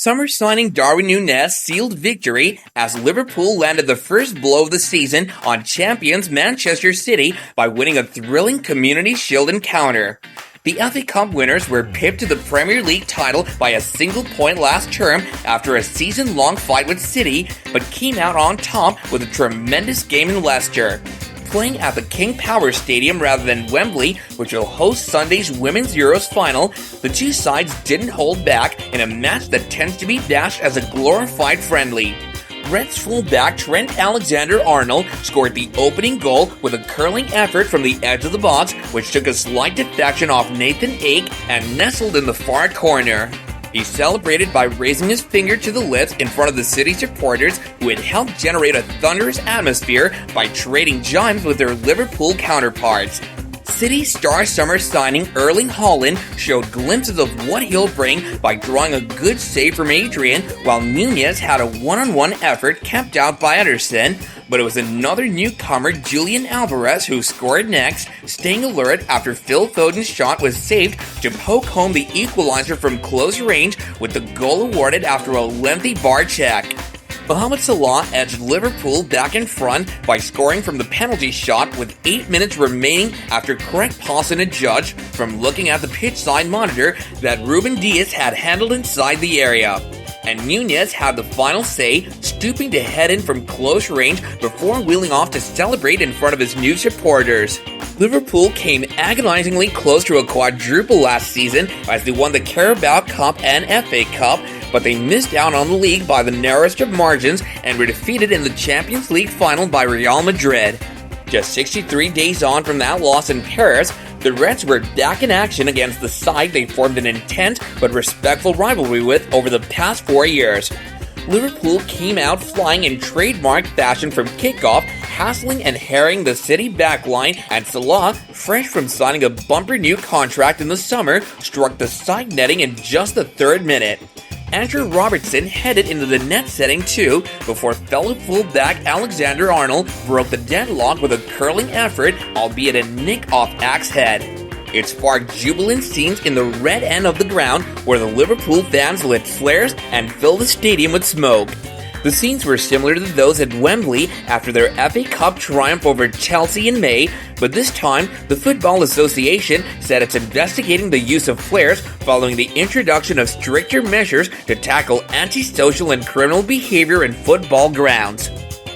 Summer signing Darwin Núñez sealed victory as Liverpool landed the first blow of the season on champions Manchester City by winning a thrilling Community Shield encounter. The FA Cup winners were pipped to the Premier League title by a single point last term after a season-long fight with City, but came out on top with a tremendous game in Leicester. Playing at the King Power Stadium rather than Wembley, which will host Sunday's Women's Euros final, the two sides didn't hold back in a match that tends to be dashed as a glorified friendly. Reds fullback Trent Alexander-Arnold scored the opening goal with a curling effort from the edge of the box, which took a slight deflection off Nathan Ake and nestled in the far corner. He celebrated by raising his finger to the lips in front of the City supporters, who had helped generate a thunderous atmosphere by trading jibes with their Liverpool counterparts. City star summer signing Erling Haaland showed glimpses of what he'll bring by drawing a good save from Adrian, while Núñez had a one-on-one effort kept out by Ederson, but it was another newcomer, Julian Alvarez, who scored next, staying alert after Phil Foden's shot was saved to poke home the equalizer from close range, with the goal awarded after a lengthy bar check. Muhammad Salah edged Liverpool back in front by scoring from the penalty shot with 8 minutes remaining after Craig Pawson adjudged from looking at the pitch-side monitor that Ruben Dias had handled inside the area. And Núñez had the final say, stooping to head in from close range before wheeling off to celebrate in front of his new supporters. Liverpool came agonizingly close to a quadruple last season as they won the Carabao Cup and FA Cup, but they missed out on the league by the narrowest of margins and were defeated in the Champions League final by Real Madrid. Just 63 days on from that loss in Paris, the Reds were back in action against the side they formed an intense but respectful rivalry with over the past 4 years. Liverpool came out flying in trademark fashion from kickoff, hassling and harrying the City backline, and Salah, fresh from signing a bumper new contract in the summer, struck the side netting in just the third minute. Andrew Robertson headed into the net setting too, before fellow fullback Alexander-Arnold broke the deadlock with a curling effort, albeit a nick off Ake's head. It sparked jubilant scenes in the red end of the ground, where the Liverpool fans lit flares and filled the stadium with smoke. The scenes were similar to those at Wembley after their FA Cup triumph over Chelsea in May, but this time the Football Association said it's investigating the use of flares following the introduction of stricter measures to tackle antisocial and criminal behavior in football grounds.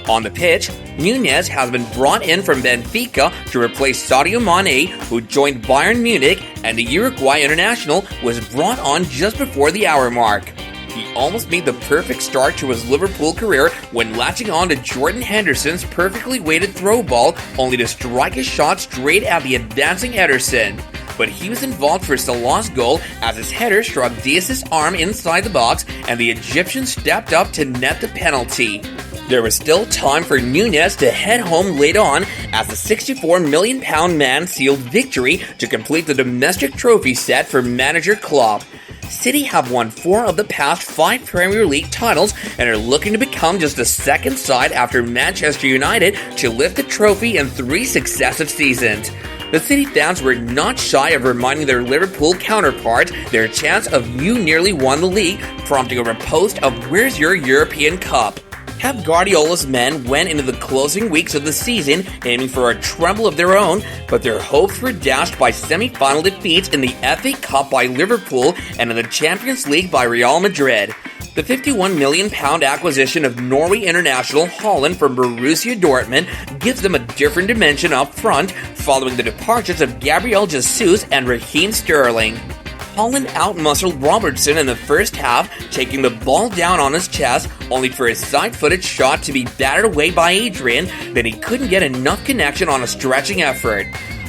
On the pitch, Núñez has been brought in from Benfica to replace Sadio Mane, who joined Bayern Munich, and the Uruguay international was brought on just before the hour mark. He almost made the perfect start to his Liverpool career when latching on to Jordan Henderson's perfectly weighted throw ball, only to strike a shot straight at the advancing Ederson. But he was involved for Salah's goal as his header struck Dias' arm inside the box and the Egyptian stepped up to net the penalty. There was still time for Núñez to head home late on as the £64 million man sealed victory to complete the domestic trophy set for manager Klopp. City have won 4 of the past 5 Premier League titles and are looking to become just the second side after Manchester United to lift the trophy in 3 successive seasons. The City fans were not shy of reminding their Liverpool counterparts their chance of "you nearly won the league," prompting a repost of "where's your European Cup?" Pep Guardiola's men went into the closing weeks of the season aiming for a treble of their own, but their hopes were dashed by semi-final defeats in the FA Cup by Liverpool and in the Champions League by Real Madrid. The £51 million acquisition of Norway international Haaland from Borussia Dortmund gives them a different dimension up front, following the departures of Gabriel Jesus and Raheem Sterling. Haaland outmuscled Robertson in the first half, taking the ball down on his chest, only for his side-footed shot to be battered away by Adrian, then he couldn't get enough connection on a stretching effort.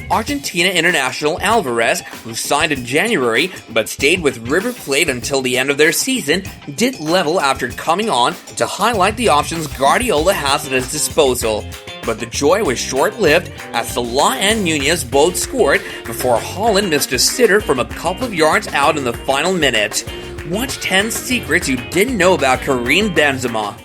Argentina international Alvarez, who signed in January but stayed with River Plate until the end of their season, did level after coming on to highlight the options Guardiola has at his disposal. But the joy was short-lived as Salah and Núñez both scored before Haaland missed a sitter from a couple of yards out in the final minute. Watch 10 secrets you didn't know about Karim Benzema.